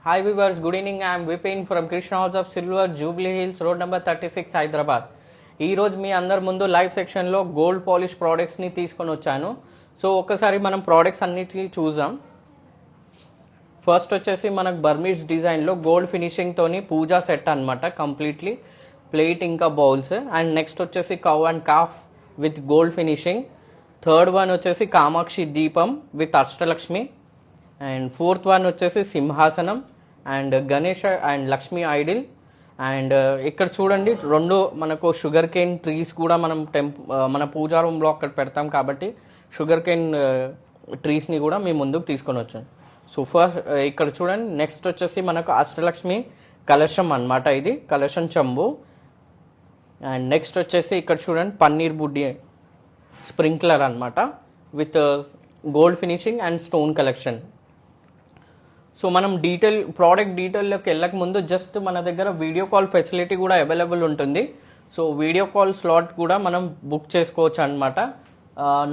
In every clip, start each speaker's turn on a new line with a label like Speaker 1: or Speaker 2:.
Speaker 1: Hi viewers, good evening. I am Vipin from Krishna House of Silver, Jubilee Hills, road number 36, Hyderabad. ఈ రోజు మీ అందరి ముందు live సెక్షన్లో gold polish ప్రోడక్ట్స్ని తీసుకొని వచ్చాను. సో ఒకసారి మనం ప్రోడక్ట్స్ అన్నిటిని చూద్దాం. ఫస్ట్ వచ్చేసి మనకు బర్మీస్ డిజైన్లో గోల్డ్ ఫినిషింగ్తోని పూజా సెట్ అనమాట, కంప్లీట్లీ ప్లేట్ ఇంకా బౌల్స్. అండ్ నెక్స్ట్ వచ్చేసి cow and calf with gold finishing. Third one వచ్చేసి కామాక్షి దీపం with Ashtalakshmi. And fourth one వచ్చేసి సింహాసనం and Ganesh and Lakshmi idol. And ఇక్కడ చూడండి రెండు మనకు షుగర్ కేన్ ట్రీస్ కూడా మనం మన పూజా రూమ్లో అక్కడ పెడతాం కాబట్టి షుగర్ కేన్ ట్రీస్ని కూడా మీ ముందుకు తీసుకొని వచ్చాను. సో ఫస్ట్ ఇక్కడ చూడండి, నెక్స్ట్ వచ్చేసి మనకు అష్టలక్ష్మి కలశం అనమాట, ఇది కలశం చెంబు. అండ్ నెక్స్ట్ వచ్చేసి ఇక్కడ చూడండి పన్నీర్ బుడ్డి స్ప్రింక్లర్ అనమాట with gold finishing and stone collection. So మనం ప్రోడక్ట్ డీటెయిల్లోకి వెళ్ళక ముందు జస్ట్ మన దగ్గర వీడియో కాల్ ఫెసిలిటీ కూడా అవైలబుల్ ఉంటుంది. సో వీడియో కాల్ స్లాట్ కూడా మనం బుక్ చేసుకోవచ్చు అనమాట.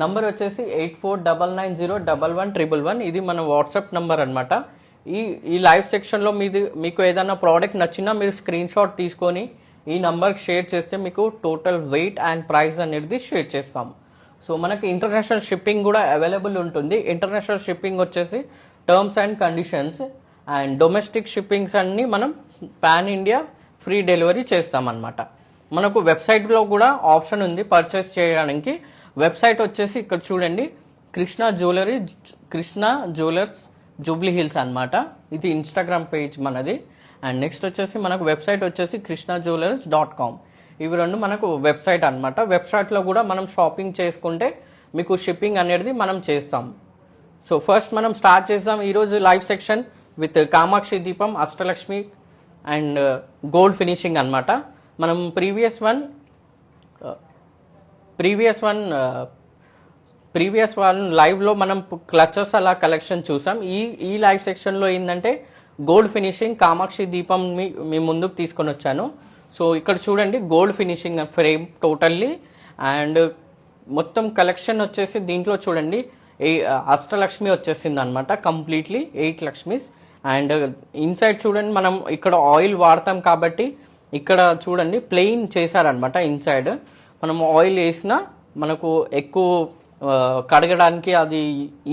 Speaker 1: నంబర్ వచ్చేసి 8499011111. ఇది మన వాట్సాప్ నంబర్ అనమాట. ఈ లైవ్ సెక్షన్లో మీకు ఏదైనా ప్రోడక్ట్ నచ్చినా మీరు స్క్రీన్ షాట్ తీసుకొని ఈ నంబర్కి షేర్ చేస్తే మీకు టోటల్ వెయిట్ అండ్ ప్రైస్ అనేది షేర్ చేస్తాము. సో మనకి ఇంటర్నేషనల్ షిప్పింగ్ కూడా అవైలబుల్ ఉంటుంది. ఇంటర్నేషనల్ షిప్పింగ్ వచ్చేసి terms and conditions, and domestic shippings అన్ని మనం పాన్ ఇండియా ఫ్రీ డెలివరీ చేస్తామన్నమాట. మనకు వెబ్సైట్లో కూడా ఆప్షన్ ఉంది పర్చేస్ చేయడానికి. వెబ్సైట్ వచ్చేసి ఇక్కడ చూడండి, కృష్ణ జ్యువెలర్స్ జూబ్లీ హిల్స్ అనమాట. ఇది ఇన్స్టాగ్రామ్ పేజ్ మనది. అండ్ నెక్స్ట్ వచ్చేసి మనకు వెబ్సైట్ వచ్చేసి krishnajewelers.com. ఇవి రెండు మనకు వెబ్సైట్ అనమాట. వెబ్సైట్లో కూడా మనం షాపింగ్ చేసుకుంటే మీకు షిప్పింగ్ అనేది మనం చేస్తాం. సో ఫస్ట్ మనం స్టార్ట్ చేద్దాం ఈరోజు లైవ్ సెక్షన్ విత్ కామాక్షి దీపం, అష్టలక్ష్మి అండ్ గోల్డ్ ఫినిషింగ్ అనమాట. మనం ప్రీవియస్ వన్ లైవ్లో మనం క్లచెస్ అలా కలెక్షన్ చూసాం. ఈ లైవ్ సెక్షన్లో ఏంటంటే గోల్డ్ ఫినిషింగ్ కామాక్షి దీపం మీ ముందుకు తీసుకొని వచ్చాను. సో ఇక్కడ చూడండి gold finishing frame totally. And మొత్తం కలెక్షన్ వచ్చేసి దీంట్లో చూడండి అష్టలక్ష్మి వచ్చేసింది అనమాట, కంప్లీట్లీ 8 లక్ష్మీస్. అండ్ ఇన్సైడ్ చూడండి, మనం ఇక్కడ ఆయిల్ వాడతాం కాబట్టి ఇక్కడ చూడండి ప్లెయిన్ చేశారనమాట. ఇన్సైడ్ మనం ఆయిల్ వేసినా మనకు ఎక్కువ కడగడానికి అది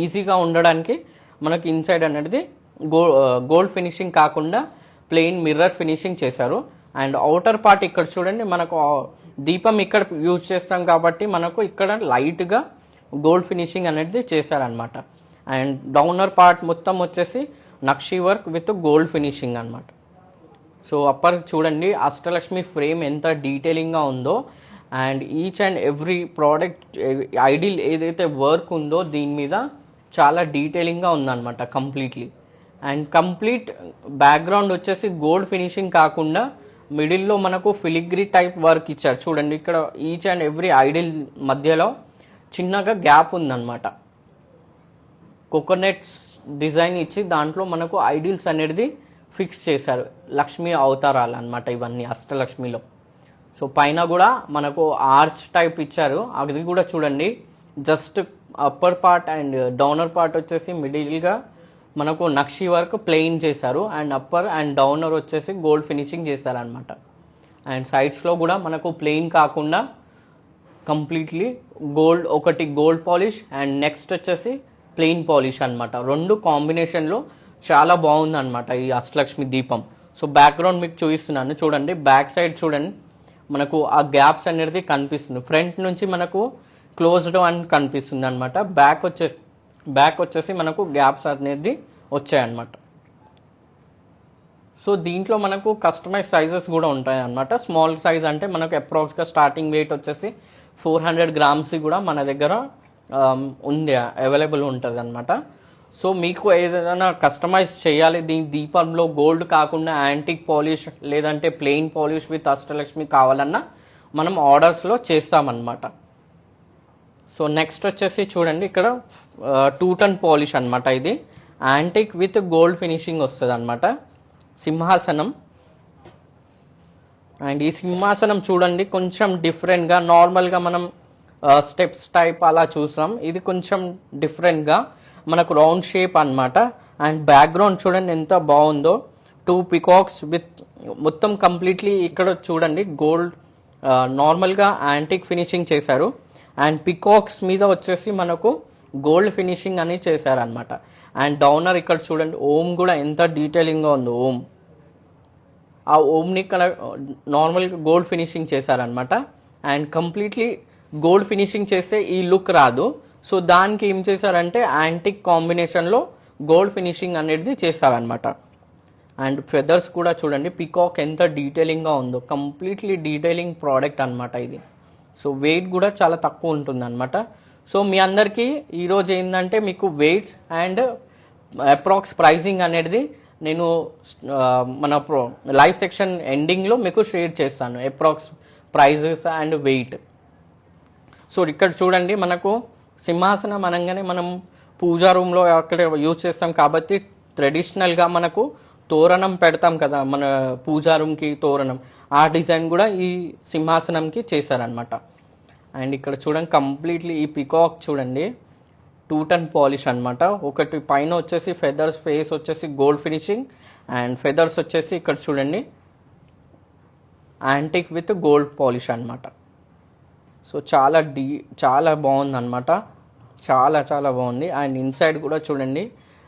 Speaker 1: ఈజీగా ఉండడానికి మనకి ఇన్సైడ్ అనేది గోల్డ్ ఫినిషింగ్ కాకుండా ప్లెయిన్ మిర్రర్ ఫినిషింగ్ చేశారు. అండ్ అవుటర్ పార్ట్ ఇక్కడ చూడండి, మనకు దీపం ఇక్కడ యూజ్ చేస్తాం కాబట్టి మనకు ఇక్కడ లైట్గా గోల్డ్ ఫినిషింగ్ అనేది చేశారనమాట. అండ్ డౌనర్ పార్ట్ మొత్తం వచ్చేసి నక్షి వర్క్ విత్ గోల్డ్ ఫినిషింగ్ అనమాట. సో అప్పర్ చూడండి అష్టలక్ష్మి ఫ్రేమ్ ఎంత డీటెయిలింగ్గా ఉందో. And each and every product idol ఏదైతే వర్క్ ఉందో దీని మీద చాలా డీటెయిలింగ్గా ఉందన్నమాట కంప్లీట్లీ. అండ్ కంప్లీట్ బ్యాక్గ్రౌండ్ వచ్చేసి గోల్డ్ ఫినిషింగ్ కాకుండా మిడిల్లో మనకు ఫిలిగ్రీ టైప్ వర్క్ ఇచ్చారు. చూడండి ఇక్కడ ఈచ్ అండ్ ఎవ్రీ ఐడిల్ మధ్యలో చిన్నగా గ్యాప్ ఉందన్నమాట. కోకోనట్స్ డిజైన్ ఇచ్చి దాంట్లో మనకు ఐడిల్స్ అనేది ఫిక్స్ చేశారు, లక్ష్మీ అవతారాలు అనమాట ఇవన్నీ అష్టలక్ష్మిలో. సో పైన కూడా మనకు ఆర్చ్ టైప్ ఇచ్చారు, అది కూడా చూడండి. Just upper part and downer part వచ్చేసి మిడిల్గా మనకు నక్షి వర్క్ ప్లెయిన్ చేశారు. అండ్ అప్పర్ అండ్ డౌనర్ వచ్చేసి గోల్డ్ ఫినిషింగ్ చేశారనమాట. అండ్ సైడ్స్లో కూడా మనకు ప్లెయిన్ కాకుండా కంప్లీట్లీ గోల్డ్, ఒకటి గోల్డ్ పాలిష్ అండ్ నెక్స్ట్ వచ్చేసి ప్లెయిన్ పాలిష్ అనమాట. రెండు కాంబినేషన్లో చాలా బాగుంది అనమాట ఈ అష్టలక్ష్మి దీపం. సో బ్యాక్గ్రౌండ్ మీకు చూపిస్తున్నాను చూడండి. బ్యాక్ సైడ్ చూడండి మనకు ఆ గ్యాప్స్ అనేది కనిపిస్తుంది. ఫ్రంట్ నుంచి మనకు క్లోజ్డ్ అని కనిపిస్తుంది అనమాట. బ్యాక్ వచ్చేసి మనకు గ్యాప్స్ అనేది వచ్చాయన్నమాట. సో దీంట్లో మనకు కస్టమైజ్ సైజెస్ కూడా ఉంటాయి అన్నమాట. స్మాల్ సైజ్ అంటే మనకు అప్రాక్స్గా స్టార్టింగ్ వెయిట్ వచ్చేసి 400 గ్రామ్స్ కూడా మన దగ్గర ఉంది, అవైలబుల్ ఉంటుంది అనమాట. సో మీకు ఏదైనా కస్టమైజ్ చేయాలి దీపంలో గోల్డ్ కాకుండా యాంటిక్ పాలిష్ లేదంటే ప్లెయిన్ పాలిష్ విత్ అష్టలక్ష్మి కావాలన్నా మనం ఆర్డర్స్లో చేస్తామన్నమాట. సో నెక్స్ట్ వచ్చేసి చూడండి ఇక్కడ 2 టన్ పాలిష్ అనమాట. ఇది యాంటిక్ విత్ గోల్డ్ ఫినిషింగ్ వస్తుంది అనమాట. సింహాసనం. అండ్ ఈ సింహాసనం చూడండి కొంచెం డిఫరెంట్గా, నార్మల్గా మనం స్టెప్స్ టైప్ అలా చూసాం, ఇది కొంచెం డిఫరెంట్గా మనకు రౌండ్ షేప్ అనమాట. అండ్ బ్యాక్గ్రౌండ్ చూడండి ఎంత బాగుందో. టూ పికాక్స్ విత్ మొత్తం కంప్లీట్లీ ఇక్కడ చూడండి గోల్డ్ నార్మల్గా యాంటిక్ ఫినిషింగ్ చేశారు అండ్ పికాక్స్ మీద వచ్చేసి మనకు గోల్డ్ ఫినిషింగ్ అని చేశారనమాట. అండ్ డౌనర్ ఇక్కడ చూడండి ఓం కూడా ఎంత డీటెయిలింగ్గా ఉందో ఓం. ఆ ఓమ్ని ఇక్కడ నార్మల్గా గోల్డ్ ఫినిషింగ్ చేశారనమాట. అండ్ కంప్లీట్లీ గోల్డ్ ఫినిషింగ్ చేస్తే ఈ లుక్ రాదు. సో దానికి ఏం చేశారంటే యాంటిక్ కాంబినేషన్లో గోల్డ్ ఫినిషింగ్ అనేది చేశారనమాట. అండ్ ఫెదర్స్ కూడా చూడండి పికాక్ ఎంత డీటెయిలింగ్గా ఉందో, కంప్లీట్లీ డీటెయిలింగ్ ప్రోడక్ట్ అనమాట ఇది. సో వెయిట్ కూడా చాలా తక్కువ ఉంటుంది అనమాట. సో మీ అందరికీ ఈరోజు ఏంటంటే మీకు వెయిట్స్ అండ్ అప్రాక్స్ ప్రైజింగ్ అనేది నేను మన లైవ్ సెక్షన్ ఎండింగ్లో మీకు షేర్ చేస్తాను, approx prices and weight. So ఇక్కడ చూడండి మనకు సింహాసనం అనగానే మనం పూజా రూమ్లో అక్కడ యూజ్ చేస్తాం కాబట్టి ట్రెడిషనల్గా మనకు తోరణం పెడతాం కదా, మన పూజా రూమ్కి తోరణం, ఆ డిజైన్ కూడా ఈ సింహాసనంకి చేశారనమాట. అండ్ ఇక్కడ చూడండి కంప్లీట్లీ ఈ పికాక్ చూడండి 2 టన్ పాలిష్ అనమాట. ఒకటి పైన వచ్చేసి ఫెదర్స్, ఫేస్ వచ్చేసి గోల్డ్ ఫినిషింగ్ అండ్ ఫెదర్స్ వచ్చేసి ఇక్కడ చూడండి యాంటిక్ విత్ గోల్డ్ పాలిష్ అనమాట. సో చాలా బాగుంది అనమాట, చాలా చాలా బాగుంది. అండ్ ఇన్సైడ్ కూడా చూడండి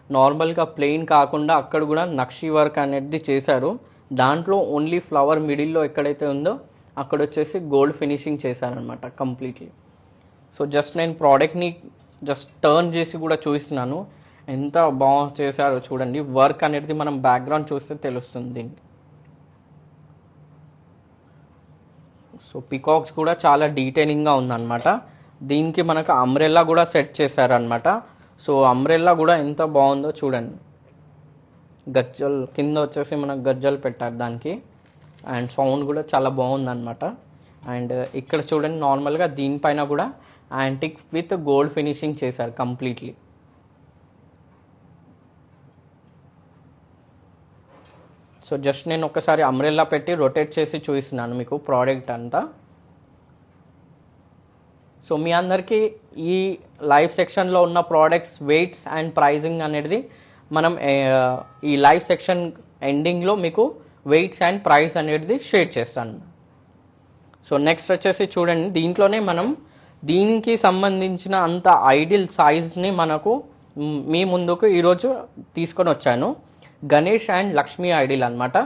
Speaker 1: నార్మల్గా ప్లెయిన్ కాకుండా అక్కడ కూడా నక్షి వర్క్ అనేది చేశారు. దాంట్లో ఓన్లీ ఫ్లవర్ మిడిల్లో ఎక్కడైతే ఉందో అక్కడ వచ్చేసి గోల్డ్ ఫినిషింగ్ చేశారనమాట కంప్లీట్లీ. సో జస్ట్ నేను ప్రోడక్ట్ని జస్ట్ టర్న్ చేసి కూడా చూపిస్తున్నాను, ఎంత బాగా చేశారో చూడండి. వర్క్ అనేది మనం బ్యాక్గ్రౌండ్ చూస్తే తెలుస్తుంది. సో పికాక్స్ కూడా చాలా డీటెయిలింగ్గా ఉందన్నమాట. దీనికి మనకు అంబ్రెల్లా కూడా సెట్ చేశారనమాట. సో అంబ్రెల్లా కూడా ఎంత బాగుందో చూడండి, గజ్జల్ కింద వచ్చేసి మనకు గజ్జలు పెట్టారు దానికి. అండ్ సౌండ్ కూడా చాలా బాగుందన్నమాట. అండ్ ఇక్కడ చూడండి నార్మల్గా దీనిపైన కూడా యాంటిక్ విత్ గోల్డ్ ఫినిషింగ్ చేశారు కంప్లీట్లీ. సో జస్ట్ నేను ఒకసారి అంబ్రెల్లా పెట్టి రొటేట్ చేసి చూపిస్తున్నాను మీకు ప్రోడక్ట్ అంతా. సో మీ అందరికీ ఈ లైవ్ సెక్షన్లో ఉన్న ప్రోడక్ట్స్ వెయిట్స్ అండ్ ప్రైజింగ్ అనేది మనం ఈ లైవ్ సెక్షన్ ఎండింగ్లో మీకు వెయిట్స్ అండ్ ప్రైస్ అనేది షేర్ చేస్తాను. సో నెక్స్ట్ వచ్చేసి చూడండి దీంట్లోనే మనం దీనికి సంబంధించిన అంత ఐడియల్ సైజ్ని మనకు మీ ముందుకు ఈరోజు తీసుకొని వచ్చాను. గణేష్ అండ్ లక్ష్మీ ఐడిల్ అనమాట,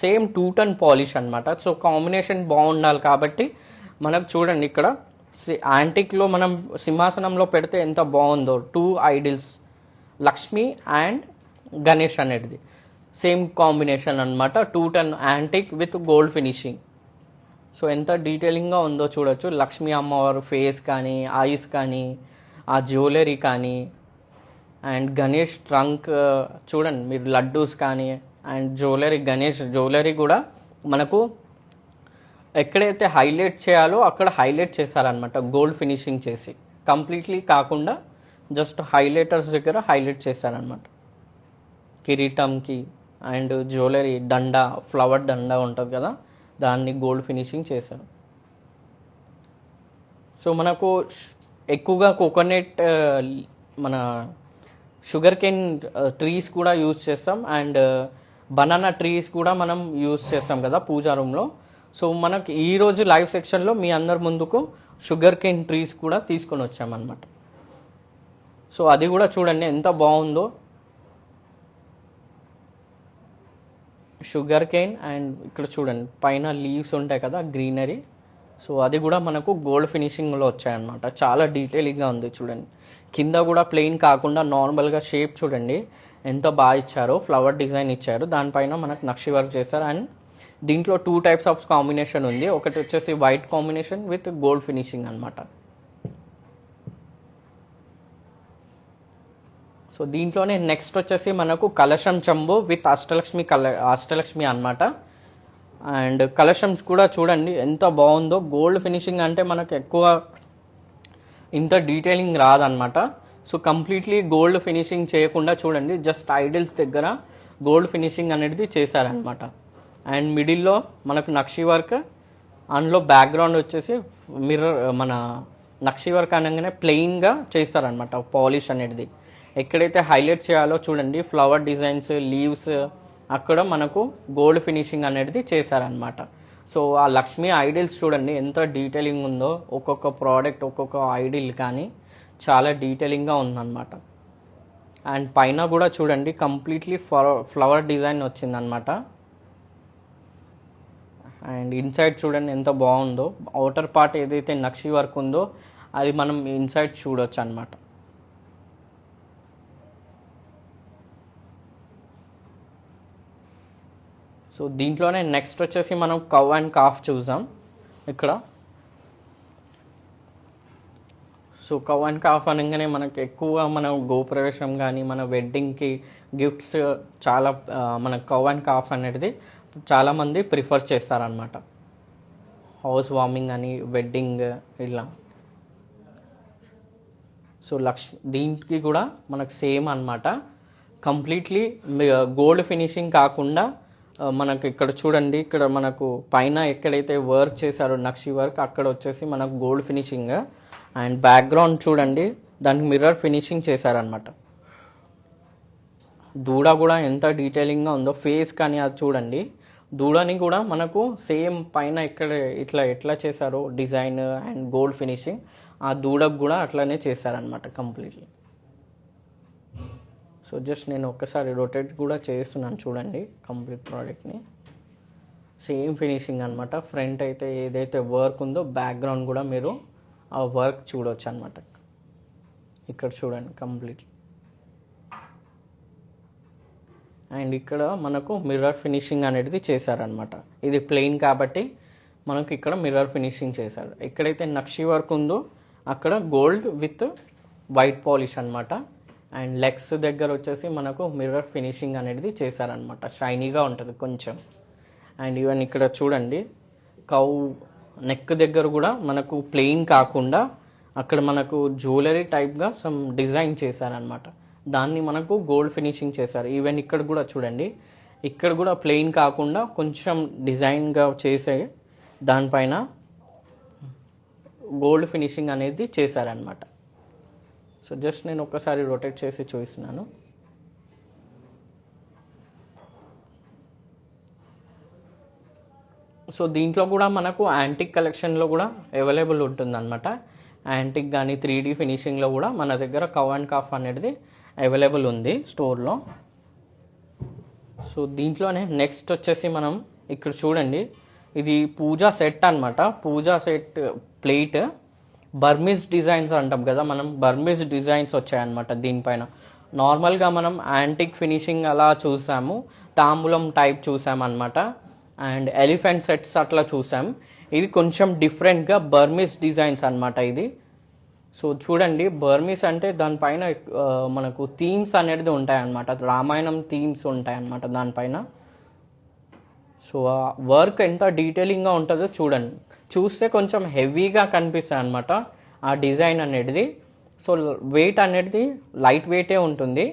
Speaker 1: సేమ్ 2 టన్ పాలిష్ అనమాట. సో కాంబినేషన్ బాగుండాలి కాబట్టి మనకు చూడండి ఇక్కడ యాంటిక్లో మనం సింహాసనంలో పెడితే ఎంత బాగుందో 2 ఐడిల్స్ లక్ష్మీ అండ్ గణేష్ అనేది సేమ్ కాంబినేషన్ అనమాట. 2 tone antique with gold finishing. So ఎంత డీటెయిలింగ్గా ఉందో చూడొచ్చు. లక్ష్మీ అమ్మవారు ఫేస్ కానీ, ఐస్ కానీ, ఆ జ్యువెలరీ కానీ, అండ్ గణేష్ ట్రంక్ చూడండి మీరు, లడ్డూస్ కానీ, అండ్ జ్యువెలరీ గణేష్ జ్యువెలరీ కూడా మనకు ఎక్కడైతే హైలైట్ చేయాలో అక్కడ హైలైట్ చేశారనమాట గోల్డ్ ఫినిషింగ్ చేసి, కంప్లీట్లీ కాకుండా జస్ట్ హైలైటర్స్ దగ్గర హైలైట్ చేశారనమాట. కిరీటంకి అండ్ జ్యువెలరీ దండ, ఫ్లవర్ దండ ఉంటుంది కదా, దాన్ని గోల్డ్ ఫినిషింగ్ చేశారు. సో మనకు ఎక్కువగా కోకోనట్ మన షుగర్ కేన్ ట్రీస్ కూడా యూజ్ చేస్తాం అండ్ బనానా ట్రీస్ కూడా మనం యూజ్ చేస్తాం కదా పూజా రూమ్లో. సో మనకు ఈరోజు లైవ్ సెక్షన్లో మీ అందరి ముందుకు షుగర్ కేన్ ట్రీస్ కూడా తీసుకొని వచ్చామన్నమాట. సో అది కూడా చూడండి ఎంత బాగుందో, షుగర్ కేన్ అండ్ ఇక్కడ చూడండి పైన లీవ్స్ ఉంటాయి కదా గ్రీనరీ. సో అది కూడా మనకు గోల్డ్ ఫినిషింగ్లో వచ్చాయన్నమాట. చాలా డీటెయిలింగ్గా ఉంది చూడండి. కింద కూడా ప్లెయిన్ కాకుండా నార్మల్గా షేప్ చూడండి ఎంత బాగా ఇచ్చారో, ఫ్లవర్ డిజైన్ ఇచ్చారు, దానిపైన మనకు నక్షి వర్క్ చేశారు. అండ్ దీంట్లో 2 టైప్స్ ఆఫ్ కాంబినేషన్ ఉంది. ఒకటి వచ్చేసి white combination with gold finishing అనమాట. సో దీంట్లోనే నెక్స్ట్ వచ్చేసి మనకు కలశం చెంబు విత్ అష్టలక్ష్మి అనమాట. అండ్ కలశమ్స్ కూడా చూడండి ఎంత బాగుందో. గోల్డ్ ఫినిషింగ్ అంటే మనకు ఎక్కువ ఇంత డీటెయిలింగ్ రాదనమాట. సో కంప్లీట్లీ గోల్డ్ ఫినిషింగ్ చేయకుండా చూడండి జస్ట్ ఐడిల్స్ దగ్గర గోల్డ్ ఫినిషింగ్ అనేది చేశారనమాట. అండ్ మిడిల్లో మనకు నక్షి వర్క్, అందులో బ్యాక్గ్రౌండ్ వచ్చేసి మిర్రర్, మన నక్షి వర్క్ అనగానే ప్లెయిన్గా చేస్తారనమాట పాలిష్ అనేది. ఎక్కడైతే హైలైట్ చేయాలో చూడండి ఫ్లవర్ డిజైన్స్, లీవ్స్ అక్కడ మనకు గోల్డ్ ఫినిషింగ్ అనేది చేశారనమాట. సో ఆ లక్ష్మీ ఐడిల్స్ చూడండి ఎంత డీటెయిలింగ్ ఉందో, ఒక్కొక్క ప్రోడక్ట్ ఒక్కొక్క ఐడిల్ కానీ చాలా డీటెయిలింగ్గా ఉందన్నమాట. అండ్ పైన కూడా చూడండి కంప్లీట్లీ ఫ్లవర్ డిజైన్ వచ్చిందనమాట. అండ్ ఇన్సైడ్ చూడండి ఎంత బాగుందో, అవుటర్ పార్ట్ ఏదైతే నక్షి వర్క్ ఉందో అది మనం ఇన్సైడ్ చూడొచ్చు అనమాట. సో దీంట్లోనే నెక్స్ట్ వచ్చేసి మనం కవ్ అండ్ కాఫ్ చూసాం ఇక్కడ. సో కవ్ అండ్ కాఫ్ అనగానే మనకు ఎక్కువ మన గోప్రవేశం కానీ మన వెడ్డింగ్కి గిఫ్ట్స్ చాలా మన కవ్ అండ్ కాఫ్ అనేది చాలామంది ప్రిఫర్ చేస్తారనమాట. హౌస్ వార్మింగ్ అని, వెడ్డింగ్ ఇలా. సో దీనికి కూడా మనకు సేమ్ అనమాట. కంప్లీట్లీ గోల్డ్ ఫినిషింగ్ కాకుండా మనకు ఇక్కడ చూడండి, ఇక్కడ మనకు పైన ఎక్కడైతే వర్క్ చేశారో నక్షి వర్క్ అక్కడ వచ్చేసి మనకు గోల్డ్ ఫినిషింగ్. అండ్ బ్యాక్గ్రౌండ్ చూడండి దానికి మిర్రర్ ఫినిషింగ్ చేశారనమాట. దూడ కూడా ఎంత డీటెయిలింగ్గా ఉందో, ఫేస్ కానీ అది చూడండి. దూడని కూడా మనకు సేమ్ పైన ఇక్కడ ఎట్లా చేశారో డిజైన్ అండ్ గోల్డ్ ఫినిషింగ్, ఆ దూడకు కూడా అట్లనే చేశారనమాట కంప్లీట్లీ. సో జస్ట్ నేను ఒక్కసారి రొటేట్ కూడా చేస్తున్నాను చూడండి కంప్లీట్ ప్రోడక్ట్ని. సేమ్ ఫినిషింగ్ అనమాట. ఫ్రంట్ అయితే ఏదైతే వర్క్ ఉందో బ్యాక్గ్రౌండ్ కూడా మీరు ఆ వర్క్ చూడవచ్చు అనమాట. ఇక్కడ చూడండి కంప్లీట్లీ. అండ్ ఇక్కడ మనకు మిర్రర్ ఫినిషింగ్ అనేది చేశారనమాట. ఇది ప్లెయిన్ కాబట్టి మనకు ఇక్కడ మిర్రర్ ఫినిషింగ్ చేశారు. ఎక్కడైతే నక్షి వర్క్ ఉందో అక్కడ గోల్డ్ విత్ వైట్ పాలిష్ అనమాట. అండ్ లెగ్స్ దగ్గర వచ్చేసి మనకు మిర్రర్ ఫినిషింగ్ అనేది చేశారనమాట. షైనీగా ఉంటుంది కొంచెం. అండ్ ఈవెన్ ఇక్కడ చూడండి కౌ నెక్ దగ్గర కూడా మనకు ప్లెయిన్ కాకుండా అక్కడ మనకు జ్యువెలరీ టైప్గా సమ్ డిజైన్ చేశారనమాట. దాన్ని మనకు గోల్డ్ ఫినిషింగ్ చేశారు. ఈవెన్ ఇక్కడ కూడా చూడండి, ఇక్కడ కూడా ప్లెయిన్ కాకుండా కొంచెం డిజైన్గా చేసే దానిపైన గోల్డ్ ఫినిషింగ్ అనేది చేశారనమాట. సో జస్ట్ నేను ఒక్కసారి రొటేట్ చేసి చూపిస్తున్నాను. సో దీంట్లో కూడా మనకు యాంటిక్ కలెక్షన్లో కూడా అవైలబుల్ ఉంటుందన్నమాట. యాంటిక్ కానీ 3D ఫినిషింగ్లో కూడా మన దగ్గర కవ్ అండ్ కాఫ్ అనేది అవైలబుల్ ఉంది స్టోర్లో. సో దీంట్లోనే నెక్స్ట్ వచ్చేసి మనం ఇక్కడ చూడండి, ఇది పూజా సెట్ అనమాట. పూజా సెట్ ప్లేట్ బర్మీస్ డిజైన్స్ అంటాం కదా మనం, బర్మీస్ డిజైన్స్ వచ్చాయన్నమాట దీనిపైన. నార్మల్గా మనం యాంటిక్ ఫినిషింగ్ అలా చూసాము, తాంబూలం టైప్ చూసామన్నమాట. అండ్ ఎలిఫెంట్ సెట్స్ అట్లా చూసాం. ఇది కొంచెం డిఫరెంట్గా బర్మీస్ డిజైన్స్ అనమాట ఇది. సో చూడండి బర్మీస్ అంటే దానిపైన మనకు థీమ్స్ అనేది ఉంటాయన్నమాట, రామాయణం థీమ్స్ ఉంటాయన్నమాట దానిపైన. సో ఆ వర్క్ ఎంత డీటెయిలింగ్గా ఉంటుందో చూడండి. చూస్తే కొంచెం హెవీగా కనిపిస్తుంది అనమాట ఆ డిజైన్ అనేది. సో వెయిట్ అనేది లైట్ వెయిటే ఉంటుంది.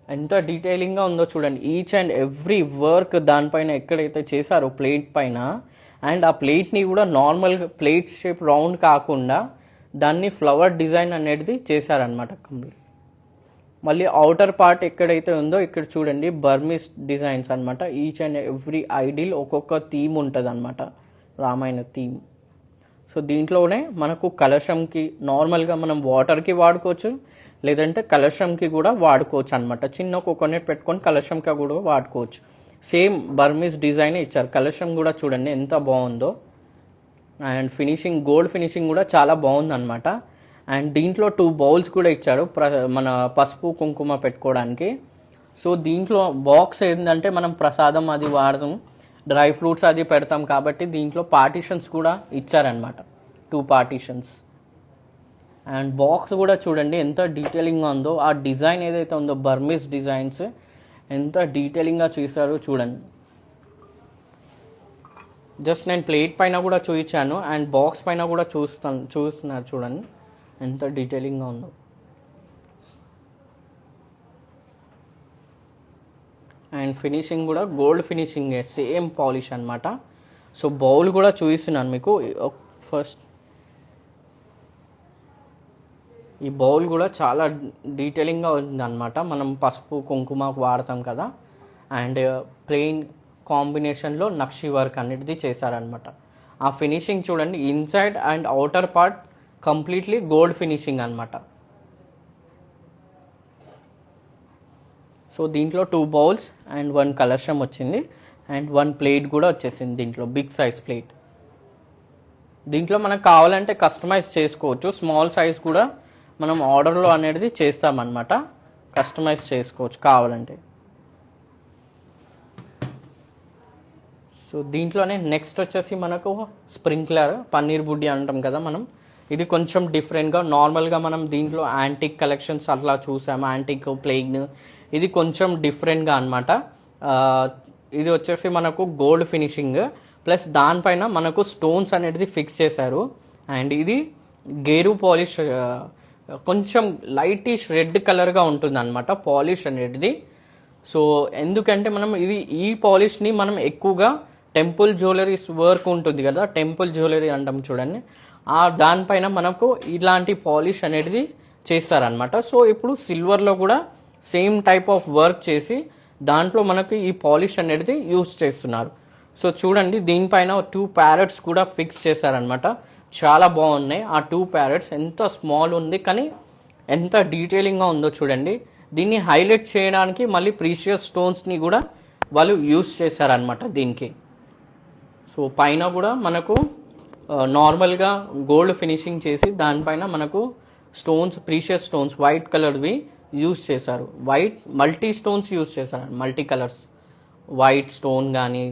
Speaker 1: ఎంత డీటెయిలింగ్గా ఉందో చూడండి. ఈచ్ అండ్ ఎవ్రీ వర్క్ దానిపైన ఎక్కడైతే చేశారో ప్లేట్ పైన, అండ్ ఆ ప్లేట్ని కూడా నార్మల్గా ప్లేట్ షేప్ రౌండ్ కాకుండా దాన్ని ఫ్లవర్ డిజైన్ అనేది చేశారనమాట కంప్లీట్. మళ్ళీ అవుటర్ పార్ట్ ఎక్కడైతే ఉందో ఇక్కడ చూడండి బర్మీస్ డిజైన్స్ అనమాట. ఈచ్ అండ్ ఎవ్రీ ఐడిల్ ఒక్కొక్క థీమ్ ఉంటుంది అనమాట, రామాయణ థీమ్. సో దీంట్లోనే మనకు కలశంకి నార్మల్గా మనం వాటర్కి వాడుకోవచ్చు, లేదంటే కలశంకి కూడా వాడుకోవచ్చు అనమాట. చిన్న కోకోనట్ పెట్టుకొని కలశంకి కూడా వాడుకోవచ్చు. సేమ్ బర్మీస్ డిజైన్ ఇచ్చారు. కలశం కూడా చూడండి ఎంత బాగుందో. అండ్ ఫినిషింగ్ గోల్డ్ ఫినిషింగ్ కూడా చాలా బాగుందన్నమాట. అండ్ దీంట్లో 2 బౌల్స్ కూడా ఇచ్చాడు మన పసుపు కుంకుమ పెట్టుకోవడానికి. సో దీంట్లో బాక్స్ ఏంటంటే మనం ప్రసాదం అది వాడదాం, డ్రై ఫ్రూట్స్ అది పెడతాం కాబట్టి దీంట్లో పార్టీషన్స్ కూడా ఇచ్చారనమాట, 2 పార్టీషన్స్. అండ్ బాక్స్ కూడా చూడండి ఎంత డీటెయిలింగ్గా ఉందో. ఆ డిజైన్ ఏదైతే ఉందో బర్మీస్ డిజైన్స్ ఎంత డీటెయిలింగ్గా చూసారో చూడండి. జస్ట్ నేను ప్లేట్ పైన కూడా చూపించాను అండ్ బాక్స్ పైన కూడా చూస్తున్నారు చూడండి ఎంత డీటెయిలింగ్గా ఉందో. అండ్ ఫినిషింగ్ కూడా గోల్డ్ ఫినిషింగ్, సేమ్ పాలిష్ అనమాట. సో బౌల్ కూడా చూపిస్తున్నాను మీకు. ఫస్ట్ ఈ బౌల్ కూడా చాలా డీటెయిలింగ్గా ఉందన్నమాట. మనం పసుపు కుంకుమ వాడతాం కదా, అండ్ ప్లెయిన్ కాంబినేషన్లో నక్షి వర్క్ అనేది చేశారనమాట. ఆ ఫినిషింగ్ చూడండి, inside and outer part completely gold finishing అనమాట. సో దీంట్లో 2 బౌల్స్ అండ్ 1 కలశం వచ్చింది అండ్ 1 ప్లేట్ కూడా వచ్చేసింది. దీంట్లో బిగ్ సైజ్ ప్లేట్. దీంట్లో మనకు కావాలంటే కస్టమైజ్ చేసుకోవచ్చు. స్మాల్ సైజ్ కూడా మనం ఆర్డర్లో అనేది చేస్తామన్నమాట. కస్టమైజ్ చేసుకోవచ్చు కావాలంటే. సో దీంట్లోనే నెక్స్ట్ వచ్చేసి మనకు స్ప్రింక్లర్ పన్నీర్ బుడ్డి అంటాం కదా మనం. ఇది కొంచెం డిఫరెంట్గా, నార్మల్గా మనం దీంట్లో యాంటిక్ కలెక్షన్స్ అట్లా చూసాము, యాంటిక్ ప్లెయిన్. ఇది కొంచెం డిఫరెంట్గా అనమాట. ఇది వచ్చేసి మనకు గోల్డ్ ఫినిషింగ్ ప్లస్ దానిపైన మనకు స్టోన్స్ అనేది ఫిక్స్ చేశారు. అండ్ ఇది గేరు పాలిష్, కొంచెం లైటిష్ రెడ్ కలర్గా ఉంటుంది అనమాట పాలిష్ అనేది. సో ఎందుకంటే మనం ఈ పాలిష్ని మనం ఎక్కువగా టెంపుల్ జ్యువెలరీస్ వర్క్ ఉంటుంది కదా, టెంపుల్ జ్యువెలరీ అంటాం చూడండి, దానిపైన మనకు ఇలాంటి పాలిష్ అనేది చేస్తారనమాట. సో ఇప్పుడు సిల్వర్లో కూడా సేమ్ టైప్ ఆఫ్ వర్క్ చేసి దాంట్లో మనకు ఈ పాలిష్ అనేది యూస్ చేస్తున్నారు. సో చూడండి, దీనిపైన 2 ప్యారెట్స్ కూడా ఫిక్స్ చేశారనమాట. చాలా బాగున్నాయి ఆ 2 ప్యారెట్స్. ఎంత స్మాల్ ఉంది కానీ ఎంత డీటెయిలింగ్గా ఉందో చూడండి. దీన్ని హైలైట్ చేయడానికి మళ్ళీ ప్రీషియస్ స్టోన్స్ని కూడా వాళ్ళు యూస్ చేశారనమాట దీనికి. సో పైన కూడా మనకు నార్మల్గా గోల్డ్ ఫినిషింగ్ చేసి దానిపైన మనకు స్టోన్స్, ప్రీషియస్ స్టోన్స్ వైట్ కలర్వి యూస్ చేశారు. వైట్ మల్టీ స్టోన్స్ యూస్ చేశారు, మల్టీ కలర్స్. వైట్ స్టోన్ కానీ,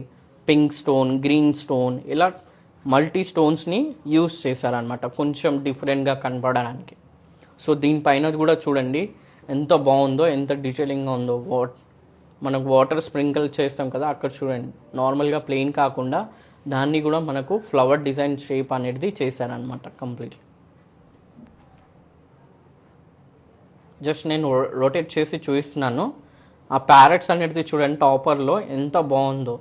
Speaker 1: పింక్ స్టోన్, గ్రీన్ స్టోన్, ఇలా మల్టీ స్టోన్స్ని యూస్ చేశారనమాట కొంచెం డిఫరెంట్గా కనపడడానికి. సో దీనిపైన కూడా చూడండి ఎంత బాగుందో, ఎంత డీటెయిలింగ్గా ఉందో. మనకు వాటర్ స్ప్రింకిల్ చేస్తాం కదా, అక్కడ చూడండి నార్మల్గా ప్లెయిన్ కాకుండా దాన్ని కూడా మనకు ఫ్లవర్ డిజైన్ షేప్ అనేది చేశారనమాట కంప్లీట్లీ. జస్ట్ నేను రొటేట్ చేసి చూపిస్తున్నాను. ఆ ప్యారెట్స్ అనేది చూడండి టాపర్లో ఎంత బాగుందో.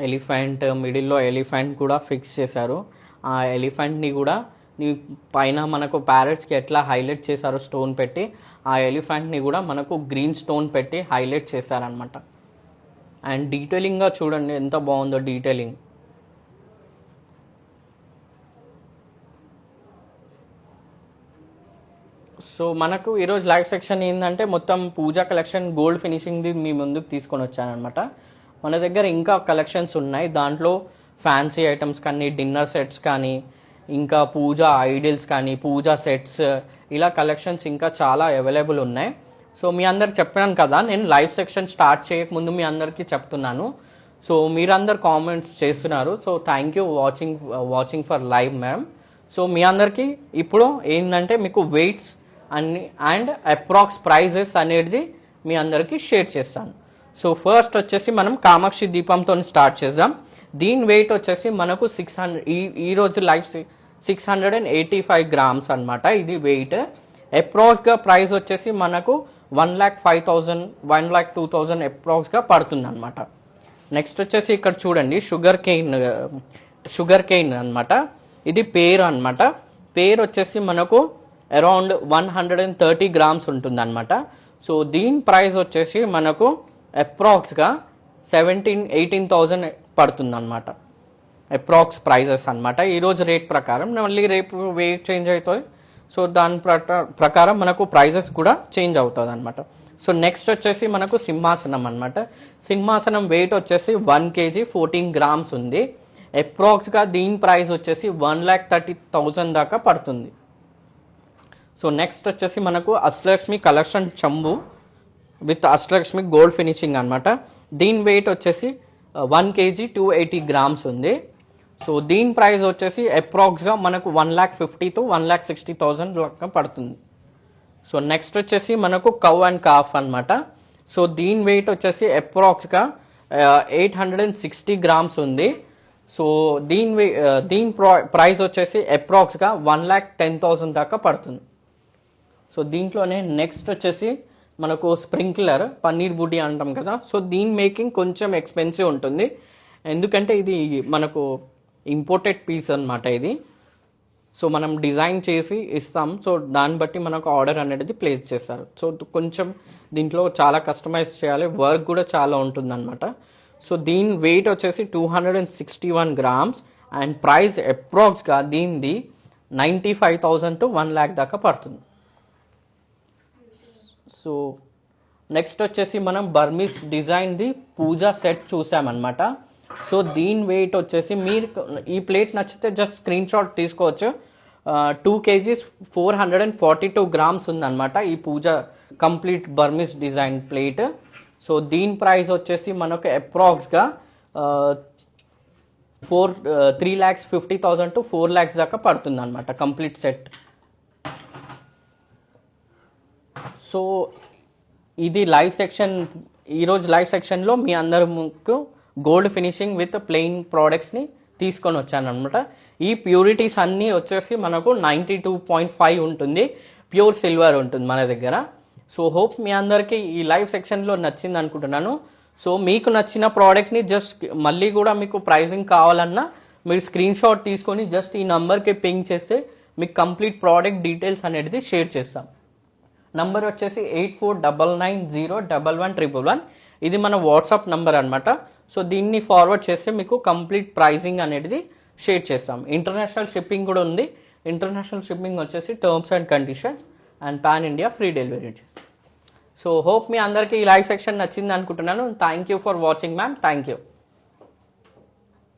Speaker 1: ఎలిఫెంట్, మిడిల్లో ఎలిఫెంట్ కూడా ఫిక్స్ చేశారు. ఆ ఎలిఫెంట్ని కూడా పైన మనకు ప్యారెట్స్కి ఎట్లా హైలైట్ చేశారో స్టోన్ పెట్టి, ఆ ఎలిఫెంట్ని కూడా మనకు గ్రీన్ స్టోన్ పెట్టి హైలైట్ చేశారనమాట. అండ్ డీటెయిలింగ్గా చూడండి ఎంత బాగుందో డీటెయిలింగ్. సో మనకు ఈరోజు లైవ్ సెక్షన్ ఏంటంటే మొత్తం పూజా కలెక్షన్ గోల్డ్ ఫినిషింగ్ది మీ ముందుకు తీసుకొని వచ్చానమాట. మన దగ్గర ఇంకా కలెక్షన్స్ ఉన్నాయి. దాంట్లో ఫ్యాన్సీ ఐటమ్స్ కానీ, డిన్నర్ సెట్స్ కానీ, ఇంకా పూజా ఐడిల్స్ కానీ, పూజా సెట్స్, ఇలా కలెక్షన్స్ ఇంకా చాలా అవైలబుల్ ఉన్నాయి. సో మీ అందరికి చెప్పాను కదా, నేను లైవ్ సెక్షన్ స్టార్ట్ చేయకముందు మీ అందరికీ చెప్తున్నాను. సో మీరందరు కామెంట్స్ చేస్తున్నారు. So thank you watching for live ma'am. So మీ అందరికీ ఇప్పుడు ఏంటంటే మీకు వెయిట్స్ అండ్ అప్రాక్స్ ప్రైజెస్ అనేది మీ అందరికీ షేర్ చేస్తాను. సో ఫస్ట్ వచ్చేసి మనం కామాక్షి దీపంతో స్టార్ట్ చేద్దాం. దీని వెయిట్ వచ్చేసి మనకు 600, ఈరోజు లైవ్ 685 గ్రామ్స్ అనమాట ఇది వెయిట్. అప్రాక్స్గా ప్రైస్ వచ్చేసి మనకు 1,05,000, 1,02,000 అప్రాక్స్గా పడుతుంది అనమాట. నెక్స్ట్ వచ్చేసి ఇక్కడ చూడండి షుగర్ కేన్ అనమాట. ఇది పేరు అనమాట. పేరు వచ్చేసి మనకు అరౌండ్ 130 గ్రామ్స్ ఉంటుంది అనమాట. సో దీని ప్రైస్ వచ్చేసి మనకు అప్రాక్స్గా 17,000-18,000 పడుతుంది అనమాట. అప్రాక్స్ ప్రైజెస్ అనమాట ఈరోజు రేట్ ప్రకారం. మళ్ళీ రేపు వెయిట్ చేంజ్ అవుతుంది. సో దాని ప్రకారం మనకు ప్రైజెస్ కూడా చేంజ్ అవుతుంది అనమాట. సో నెక్స్ట్ వచ్చేసి మనకు సింహాసనం అనమాట. సింహాసనం వెయిట్ వచ్చేసి 1 kg 14 గ్రామ్స్ ఉంది. అప్రాక్స్గా దీని ప్రైస్ వచ్చేసి 1,30,000 దాకా పడుతుంది. సో నెక్స్ట్ వచ్చేసి మనకు అష్టలక్ష్మి కలెక్షన్ చంబు విత్ అష్టలక్ష్మి గోల్డ్ ఫినిషింగ్ అనమాట. దీని వెయిట్ వచ్చేసి 1 kg 280 గ్రామ్స్ ఉంది. సో దీని ప్రైస్ వచ్చేసి అప్రాక్స్గా మనకు 1,50,000-1,60,000 దాకా పడుతుంది. సో నెక్స్ట్ వచ్చేసి మనకు కవ్ అండ్ కాఫ్ అనమాట. సో దీని వెయిట్ వచ్చేసి అప్రాక్స్గా 860 గ్రామ్స్ ఉంది. సో దీని ప్రైస్ వచ్చేసి అప్రాక్స్గా 1,10,000 దాకా పడుతుంది. సో దీంట్లోనే నెక్స్ట్ వచ్చేసి మనకు స్ప్రింక్లర్ పన్నీర్ బుడ్డి అంటాం కదా. సో దీని మేకింగ్ కొంచెం ఎక్స్పెన్సివ్ ఉంటుంది, ఎందుకంటే ఇది మనకు ఇంపోర్టెడ్ పీస్ అనమాట. ఇది సో మనం డిజైన్ చేసి ఇస్తాం. సో దాన్ని బట్టి మనకు ఆర్డర్ అనేది ప్లేస్ చేస్తారు. సో కొంచెం దీంట్లో చాలా కస్టమైజ్ చేయాలి, వర్క్ కూడా చాలా ఉంటుందన్నమాట. సో దీని వెయిట్ వచ్చేసి 261 grams అండ్ ప్రైస్ అప్రాక్స్గా దీనిది 95,000 to 1 lakh దాకా పడుతుంది. సో నెక్స్ట్ వచ్చేసి మనం బర్మీస్ డిజైన్ది పూజా సెట్ చూసామన్నమాట. సో దీని వెయిట్ వచ్చేసి మీరు ఈ ప్లేట్ నచ్చితే జస్ట్ స్క్రీన్ షాట్ తీసుకోవచ్చు. 2 kgs 442 grams ఉందన్నమాట ఈ pooja complete Burmese design plate. So దీని ప్రైస్ వచ్చేసి మనకు అప్రాక్స్గా 3,50,000 to 4 lakhs దాకా పడుతుంది అనమాట కంప్లీట్ సెట్. సో ఇది లైవ్ సెక్షన్, ఈరోజు లైవ్ సెక్షన్లో మీ అందరికి గోల్డ్ ఫినిషింగ్ విత్ ప్లెయిన్ ప్రోడక్ట్స్ని తీసుకొని వచ్చాను అనమాట. ఈ ప్యూరిటీస్ అన్నీ వచ్చేసి మనకు 92.5 ఉంటుంది, ప్యూర్ సిల్వర్ ఉంటుంది మన దగ్గర. సో హోప్ మీ అందరికీ ఈ లైవ్ సెక్షన్లో నచ్చింది అనుకుంటున్నాను. సో మీకు నచ్చిన ప్రోడక్ట్ని జస్ట్ మళ్ళీ కూడా మీకు ప్రైజింగ్ కావాలన్నా మీరు స్క్రీన్ షాట్ తీసుకొని జస్ట్ ఈ నంబర్కి పింగ్ చేస్తే మీకు కంప్లీట్ ప్రోడక్ట్ డీటెయిల్స్ అనేది షేర్ చేస్తాం. నంబర్ వచ్చేసి 8499011111. ఇది మన వాట్సాప్ నంబర్ అనమాట. సో దీన్ని ఫార్వర్డ్ చేస్తే మీకు కంప్లీట్ ప్రైజింగ్ అనేది షేర్ చేస్తాం. ఇంటర్నేషనల్ షిప్పింగ్ కూడా ఉంది. ఇంటర్నేషనల్ షిప్పింగ్ వచ్చేసి terms and conditions and pan India free delivery వచ్చేసి. సో హోప్ మీ అందరికీ ఈ లైవ్ సెక్షన్ నచ్చింది అనుకుంటున్నాను. Thank you for watching ma'am. Thank you.